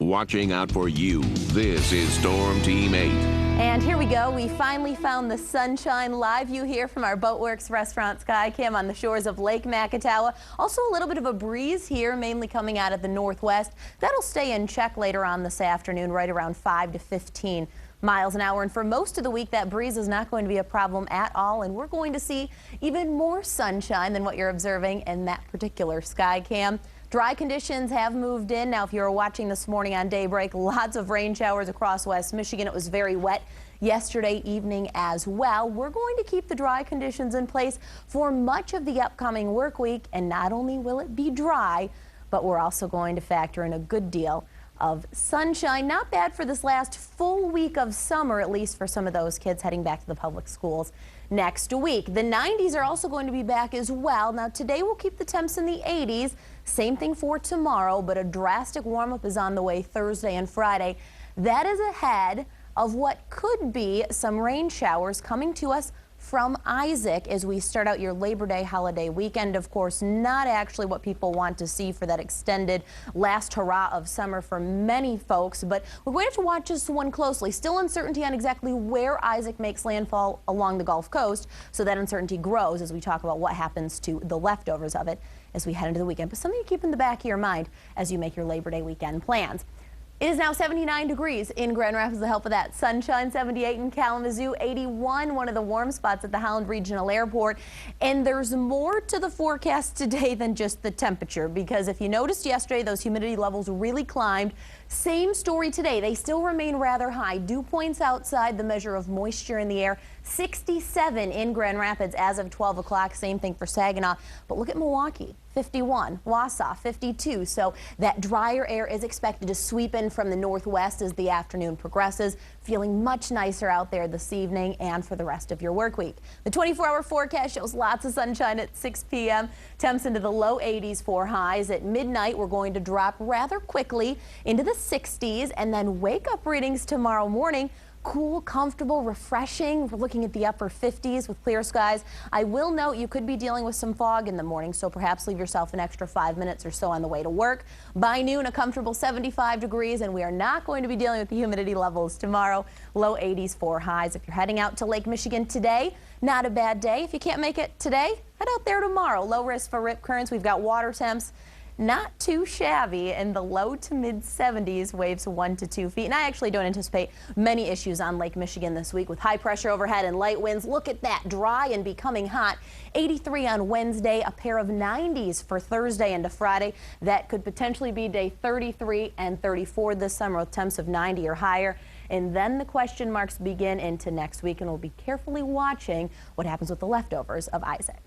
Watching out for you, this is Storm Team 8. And here we go. We finally found the sunshine. Live view here from our Boatworks restaurant Skycam on the shores of Lake Macatawa. Also a little bit of a breeze here, mainly coming out of the northwest. That'll stay in check later on this afternoon, right around 5 to 15 miles an hour. And for most of the week, that breeze is not going to be a problem at all. And we're going to see even more sunshine than what you're observing in that particular Skycam. Dry conditions have moved in. Now, if you were watching this morning on daybreak, lots of rain showers across West Michigan. It was very wet yesterday evening as well. We're going to keep the dry conditions in place for much of the upcoming work week. And not only will it be dry, but we're also going to factor in a good deal of sunshine. Not bad for this last full week of summer, at least for some of those kids heading back to the public schools next week. The 90s are also going to be back as well. Now, today we'll keep the temps in the 80s. Same thing for tomorrow, but a drastic warm-up is on the way Thursday and Friday. That is ahead of what could be some rain showers coming to us from Isaac as we start out your Labor Day holiday weekend. Of course, not actually what people want to see for that extended last hurrah of summer for many folks, but we're going to have to watch this one closely. Still uncertainty on exactly where Isaac makes landfall along the Gulf Coast, so that uncertainty grows as we talk about what happens to the leftovers of it as we head into the weekend. But something to keep in the back of your mind as you make your Labor Day weekend plans. It is now 79 degrees in Grand Rapids. The help of that sunshine, 78 in Kalamazoo, 81, one of the warm spots at the Holland Regional Airport. And there's more to the forecast today than just the temperature, because if you noticed yesterday, those humidity levels really climbed. Same story today. They still remain rather high. Dew points outside, the measure of moisture in the air, 67 in Grand Rapids as of 12 o'clock. Same thing for Saginaw. But look at Milwaukee, 51, Wausau, 52. So that drier air is expected to sweep in from the northwest as the afternoon progresses. Feeling much nicer out there this evening and for the rest of your work week. The 24-hour forecast shows lots of sunshine at 6 p.m. Temps into the low 80s for highs. At midnight, we're going to drop rather quickly into the 60s and then wake up readings tomorrow morning. Cool, comfortable, refreshing. We're looking at the upper 50s with clear skies. I will note you could be dealing with some fog in the morning, so perhaps leave yourself an extra 5 minutes or so on the way to work. By noon, a comfortable 75 degrees, and we are not going to be dealing with the humidity levels tomorrow. Low 80s for highs. If you're heading out to Lake Michigan today, not a bad day. If you can't make it today, head out there tomorrow. Low risk for rip currents. We've got water temps not too shabby in the low to mid 70s, waves 1 to 2 feet. And I actually don't anticipate many issues on Lake Michigan this week with high pressure overhead and light winds. Look at that, dry and becoming hot. 83 on Wednesday, a pair of 90s for Thursday into Friday. That could potentially be day 33 and 34 this summer with temps of 90 or higher. And then the question marks begin into next week, and we'll be carefully watching what happens with the leftovers of Isaac.